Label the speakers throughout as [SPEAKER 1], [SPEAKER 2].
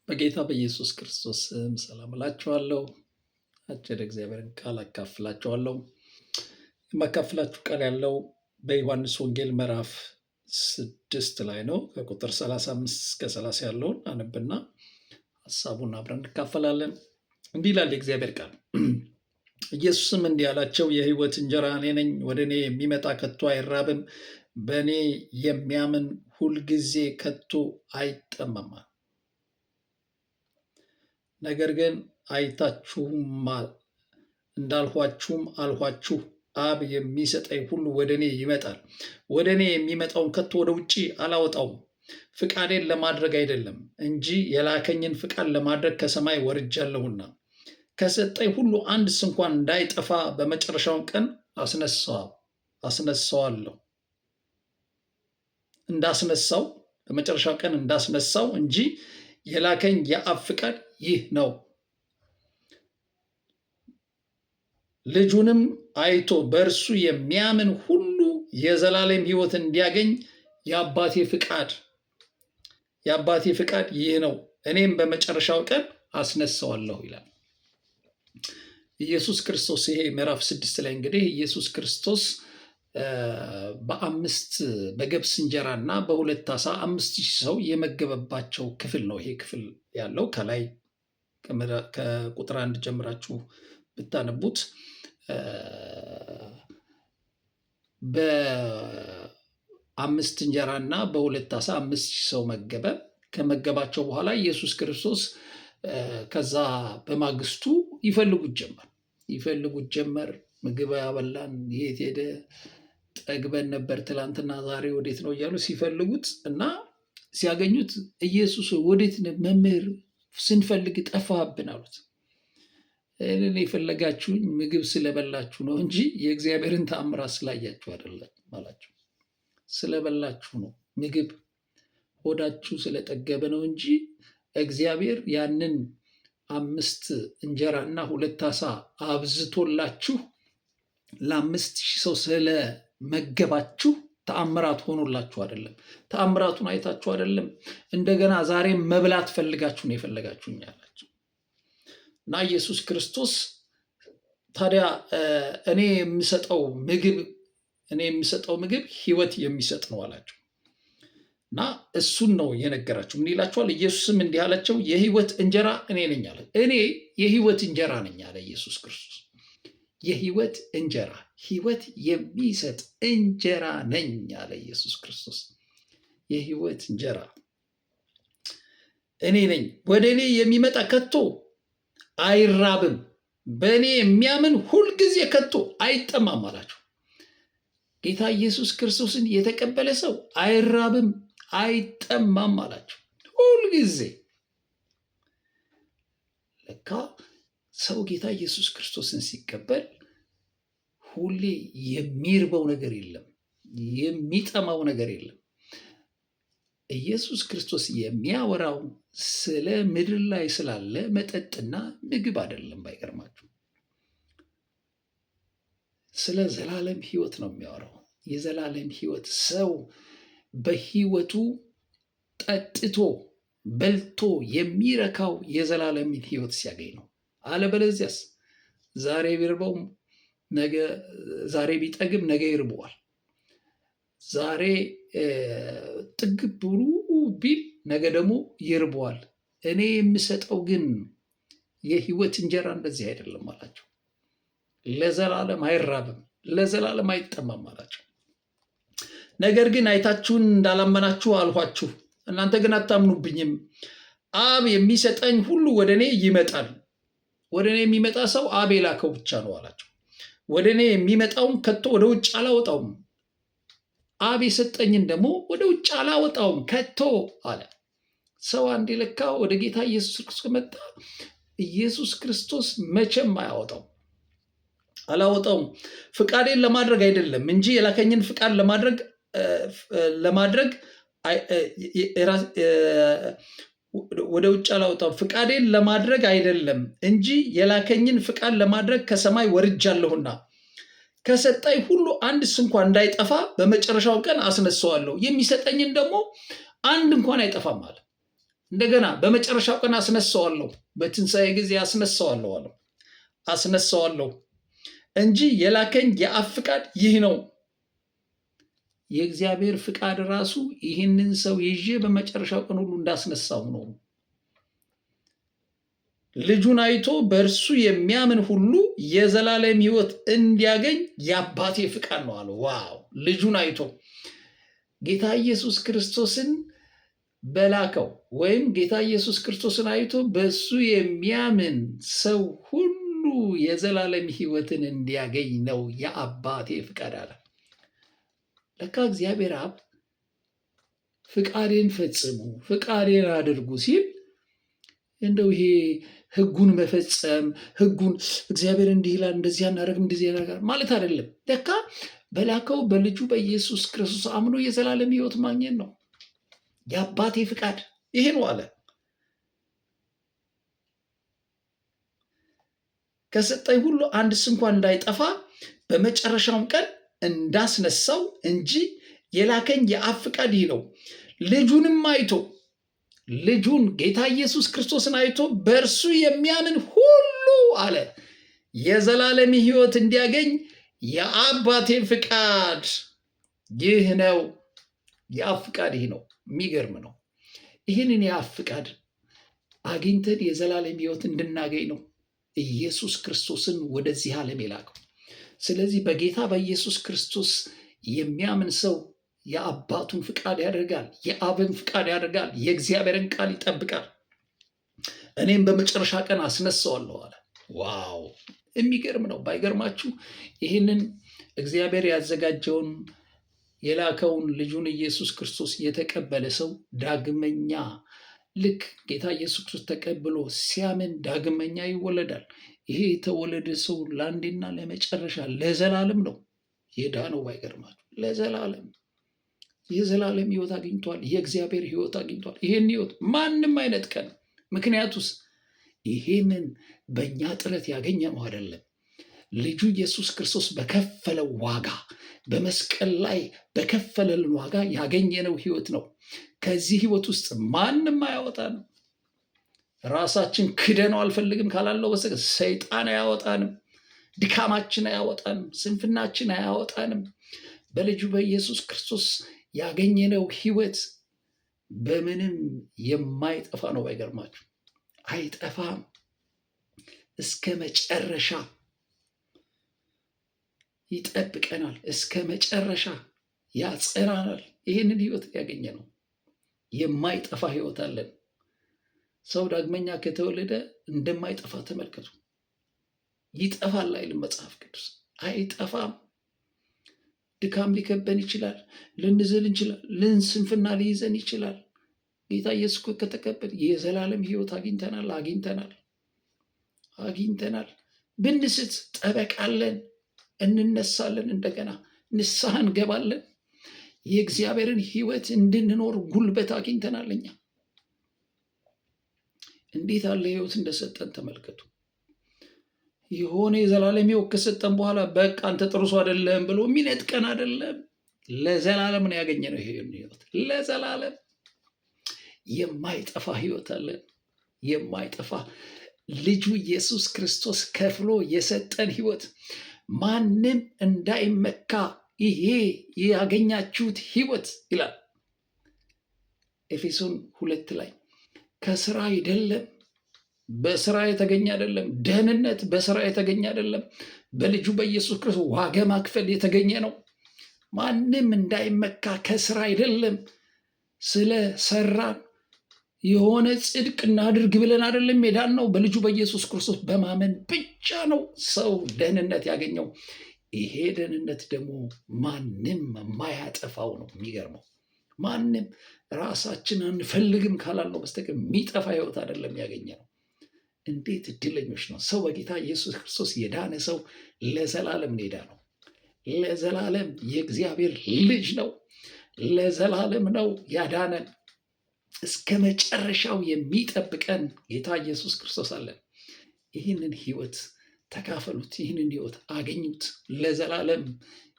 [SPEAKER 1] በጌታ በኢየሱስ ክርስቶስ ስም ሰላም እላችኋለሁ። አጭር እግዚአብሔርን ቃል አካፍላችኋለሁ። የማካፍላችሁ ቃል ያለው በዮሐንስ ወንጌል ምዕራፍ 6 ላይ ነው። ከቁጥር 35 እስከ 30 ያለውን አነብና ሀሳቡን አብረን እንካፈላለን። እንዲህ ይላል የእግዚአብሔር ቃል። ኢየሱስም እንዲህ አላቸው፣ የሕይወት እንጀራ እኔ ነኝ። ወደ እኔ የሚመጣ ከቶ አይራብም፣ በእኔ የሚያምን ሁልጊዜ ከቶ አይጠማም። ነገር ግን አይታችሁማል፣ እንዳልኋችሁም አልኋችሁ። አብ የሚሰጠኝ ሁሉ ወደ እኔ ይመጣል። ወደ እኔ የሚመጣውን ከቶ ወደ ውጭ አላወጣውም፣ ፍቃዴን ለማድረግ አይደለም እንጂ የላከኝን ፍቃድ ለማድረግ ከሰማይ ወርጃለሁና። ከሰጠኝ ሁሉ አንድስ እንኳን እንዳይጠፋ በመጨረሻው ቀን አስነሳዋለሁ። በመጨረሻው ቀን እንዳስነሳው እንጂ የላከኝ የአብ ፍቃድ ይህ ነው። ልጁንም አይቶ በእርሱ የሚያምን ሁሉ የዘላለም ሕይወት እንዲያገኝ የአባቴ ፍቃድ ይህ ነው፣ እኔም በመጨረሻው ቀን አስነሳዋለሁ ይላል ኢየሱስ ክርስቶስ። ይሄ ምዕራፍ 6 ላይ እንግዲህ ኢየሱስ ክርስቶስ በገብስ እንጀራ እና በ2 ዓሣ 5,000 ሰው የመገበባቸው ክፍል ነው። ይሄ ክፍል ያለው ከላይ ከቁጥር 1 ጀምራችሁ ብታነቡት በ5 እንጀራ እና በ2 ዓሣ 5,000 ሰው መገበ። ከመገባቸው በኋላ ኢየሱስ ክርስቶስ ከዛ በማግስቱ ይፈልጉት ጀመር። ምግብ ያበላን የት ሄደ? ጠግበን ነበር ትላንትና፣ ዛሬ ወዴት ነው እያሉ ሲፈልጉት እና ሲያገኙት ኢየሱስ ወዴት ነህ መምህር? ስንፈልግ ጠፋህብን አሉት። እኔን የፈለጋችሁኝ ምግብ ስለበላችሁ ነው እንጂ የእግዚአብሔርን ተአምራት ስላያችሁ አይደለም አላቸው። ስለበላችሁ ነው፣ ምግብ ሆዳችሁ ስለጠገበ ነው እንጂ እግዚአብሔር ያንን 5 እንጀራ እና 2 ዓሣ አብዝቶላችሁ ለ5,000 ሰው ስለመገባችሁ ተአምራት ሆኖላችሁ አይደለም። ተአምራቱን አይታችሁ አይደለም። እንደገና ዛሬም መብላት ፈልጋችሁ ነው የፈለጋችሁኝ አላቸው። እና ኢየሱስ ክርስቶስ ታዲያ እኔ የምሰጠው ምግብ ሕይወት የሚሰጥ ነው አላቸው። እና እሱን ነው የነገራቸው። ምን ይላቸዋል? ኢየሱስም እንዲህ አላቸው፣ የሕይወት እንጀራ እኔ ነኝ አለ። እኔ የሕይወት እንጀራ ነኝ አለ ኢየሱስ ክርስቶስ። የሕይወት እንጀራ፣ ሕይወት የሚሰጥ እንጀራ ነኝ አለ ኢየሱስ ክርስቶስ። የሕይወት እንጀራ እኔ ነኝ። ወደ እኔ የሚመጣ ከቶ አይራብም፣ በእኔ የሚያምን ሁልጊዜ ከቶ አይጠማም አላቸው። ጌታ ኢየሱስ ክርስቶስን የተቀበለ ሰው አይራብም፣ አይጠማም አላቸው። ሁልጊዜ ለካ ሰው ጌታ ኢየሱስ ክርስቶስን ሲቀበል ሁሌ የሚርበው ነገር የለም፣ የሚጠማው ነገር የለም። ኢየሱስ ክርስቶስ የሚያወራው ስለ ምድር ላይ ስላለ መጠጥና ምግብ አይደለም። ባይገርማችሁ ስለ ዘላለም ሕይወት ነው የሚያወራው። የዘላለም ሕይወት ሰው በሕይወቱ ጠጥቶ በልቶ የሚረካው የዘላለም ሕይወት ሲያገኝ ነው። አለበለዚያስ ዛሬ ቢርበው ዛሬ ቢጠግብ ነገ ይርበዋል። ዛሬ ጥግብ ብሉ ቢል ነገ ደግሞ ይርበዋል። እኔ የምሰጠው ግን የሕይወት እንጀራ እንደዚህ አይደለም አላቸው። ለዘላለም አይራብም፣ ለዘላለም አይጠማም አላቸው። ነገር ግን አይታችሁን እንዳላመናችሁ አልኋችሁ፣ እናንተ ግን አታምኑብኝም። አብ የሚሰጠኝ ሁሉ ወደ እኔ ይመጣል። ወደ እኔ የሚመጣ ሰው አብ የላከው ብቻ ነው አላቸው። ወደ እኔ የሚመጣውን ከቶ ወደ ውጭ አላወጣውም፣ አብ የሰጠኝን ደግሞ ወደ ውጭ አላወጣውም ከቶ አለ። ሰው አንድ ለካ ወደ ጌታ ኢየሱስ ክርስቶስ ከመጣ ኢየሱስ ክርስቶስ መቼም አላወጣውም፣ ፍቃዴን ለማድረግ አይደለም እንጂ የላከኝን ፍቃድ ለማድረግ ወደ ውጭ አላወጣውም፣ ፍቃዴን ለማድረግ አይደለም እንጂ የላከኝን ፍቃድ ለማድረግ ከሰማይ ወርጃለሁና ከሰጠኝ ሁሉ አንድስ እንኳን እንዳይጠፋ በመጨረሻው ቀን አስነሳዋለሁ። የሚሰጠኝን ደግሞ አንድ እንኳን አይጠፋም አለ። እንደገና በመጨረሻው ቀን አስነሳዋለሁ፣ በትንሣኤ ጊዜ አስነሳዋለሁ አለው። አስነሳዋለሁ እንጂ የላከኝ የአብ ፍቃድ ይህ ነው። የእግዚአብሔር ፍቃድ ራሱ ይህንን ሰው ይዤ በመጨረሻው ቀን ሁሉ እንዳስነሳው ነው። ልጁን አይቶ በእርሱ የሚያምን ሁሉ የዘላለም ሕይወት እንዲያገኝ የአባቴ ፍቃድ ነው አለ። ዋው! ልጁን አይቶ ጌታ ኢየሱስ ክርስቶስን በላከው ወይም ጌታ ኢየሱስ ክርስቶስን አይቶ በእሱ የሚያምን ሰው ሁሉ የዘላለም ሕይወትን እንዲያገኝ ነው የአባቴ ፍቃድ አለ። ለካ እግዚአብሔር አብ ፍቃዴን ፈጽሙ፣ ፍቃዴን አድርጉ ሲል እንደው ይሄ ሕጉን መፈጸም ሕጉን እግዚአብሔር እንዲህ ይላል እንደዚህ አናደርግም እንደዚህ ያደርጋል ማለት አይደለም። ለካ በላከው በልጁ በኢየሱስ ክርስቶስ አምኖ የዘላለም ሕይወት ማግኘት ነው። የአባቴ ፍቃድ ይሄ ነው አለ። ከሰጠኝ ሁሉ አንድስ እንኳን እንዳይጠፋ በመጨረሻውም ቀን እንዳስነሳው እንጂ የላከኝ የአብ ፍቃድ ይህ ነው። ልጁንም አይቶ ልጁን ጌታ ኢየሱስ ክርስቶስን አይቶ በእርሱ የሚያምን ሁሉ አለ የዘላለም ሕይወት እንዲያገኝ የአባቴ ፍቃድ ይህ ነው። የአብ ፍቃድ ይህ ነው። የሚገርም ነው። ይህንን የአብ ፍቃድ አግኝተን የዘላለም ሕይወት እንድናገኝ ነው ኢየሱስ ክርስቶስን ወደዚህ ዓለም የላከው። ስለዚህ በጌታ በኢየሱስ ክርስቶስ የሚያምን ሰው የአባቱን ፍቃድ ያደርጋል፣ የአብን ፍቃድ ያደርጋል፣ የእግዚአብሔርን ቃል ይጠብቃል። እኔም በመጨረሻ ቀን አስነሳዋለሁ አለ። ዋው! የሚገርም ነው። ባይገርማችሁ ይህንን እግዚአብሔር ያዘጋጀውን የላከውን ልጁን ኢየሱስ ክርስቶስ የተቀበለ ሰው ዳግመኛ ልክ ጌታ ኢየሱስ ክርስቶስ ተቀብሎ ሲያምን ዳግመኛ ይወለዳል። ይሄ የተወለደ ሰው ለአንዴና ለመጨረሻ ለዘላለም ነው የዳነው። ባይገርማችሁ ለዘላለም የዘላለም ሕይወት አግኝቷል። የእግዚአብሔር ሕይወት አግኝቷል። ይህን ሕይወት ማንም አይነጥቀን። ምክንያቱስ ይህንን በእኛ ጥረት ያገኘነው አይደለም። ልጁ ኢየሱስ ክርስቶስ በከፈለው ዋጋ በመስቀል ላይ በከፈለልን ዋጋ ያገኘነው ሕይወት ነው። ከዚህ ሕይወት ውስጥ ማንም አያወጣንም። ራሳችን ክደነው አልፈልግም ካላለው በስተቀር ሰይጣን አያወጣንም። ድካማችን አያወጣንም። ስንፍናችን አያወጣንም። በልጁ በኢየሱስ ክርስቶስ ያገኘነው ሕይወት በምንም የማይጠፋ ነው። ባይገርማችሁ አይጠፋም። እስከ መጨረሻ ይጠብቀናል። እስከ መጨረሻ ያጸናናል። ይህንን ሕይወት ያገኘ ነው። የማይጠፋ ሕይወት አለን። ሰው ዳግመኛ ከተወለደ እንደማይጠፋ ተመልከቱ። ይጠፋል አይልም መጽሐፍ ቅዱስ። አይጠፋም። ድካም ሊከበን ይችላል። ልንዝል እንችላል። ስንፍና ሊይዘን ይችላል። ጌታ ኢየሱስ ከተቀበል የዘላለም ሕይወት አግኝተናል። ብንስት ጠበቃለን፣ እንነሳለን፣ እንደገና ንስሐ እንገባለን። የእግዚአብሔርን ሕይወት እንድንኖር ጉልበት አግኝተናል። እኛ እንዴት ያለ ሕይወት እንደሰጠን ተመልከቱ። የሆነ የዘላለም ሕይወት ከሰጠን በኋላ በቃ አንተ ጥርሱ አይደለም ብሎ የሚነጥቀን አይደለም። ለዘላለም ነው ያገኘነው። ይሄን ሕይወት ለዘላለም የማይጠፋ ሕይወት አለን። የማይጠፋ ልጁ ኢየሱስ ክርስቶስ ከፍሎ የሰጠን ሕይወት ማንም እንዳይመካ ይሄ ያገኛችሁት ሕይወት ይላል ኤፌሶን 2 ላይ ከስራ አይደለም፣ በስራ የተገኘ አይደለም። ደህንነት በስራ የተገኘ አይደለም። በልጁ በኢየሱስ ክርስቶስ ዋጋ ማክፈል የተገኘ ነው። ማንም እንዳይመካ ከስራ አይደለም። ስለ ሰራን የሆነ ጽድቅ እናድርግ ብለን አይደለም ሜዳን ነው። በልጁ በኢየሱስ ክርስቶስ በማመን ብቻ ነው ሰው ደህንነት ያገኘው። ይሄ ደህንነት ደግሞ ማንም የማያጠፋው ነው። የሚገርመው ማንም ራሳችን አንፈልግም ካላልነው በስተቀር የሚጠፋ ሕይወት አይደለም ያገኘ ነው። እንዴት እድለኞች ነው! ሰው በጌታ ኢየሱስ ክርስቶስ የዳነ ሰው ለዘላለም ኔዳ ነው። ለዘላለም የእግዚአብሔር ልጅ ነው። ለዘላለም ነው ያዳነን። እስከ መጨረሻው የሚጠብቀን ጌታ ኢየሱስ ክርስቶስ አለን። ይህንን ሕይወት ተካፈሉት። ይህንን ሕይወት አገኙት። ለዘላለም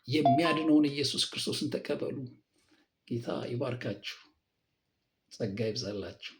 [SPEAKER 1] የሚያድነውን ኢየሱስ ክርስቶስን ተቀበሉ። ጌታ ይባርካችሁ፣ ጸጋ ይብዛላችሁ።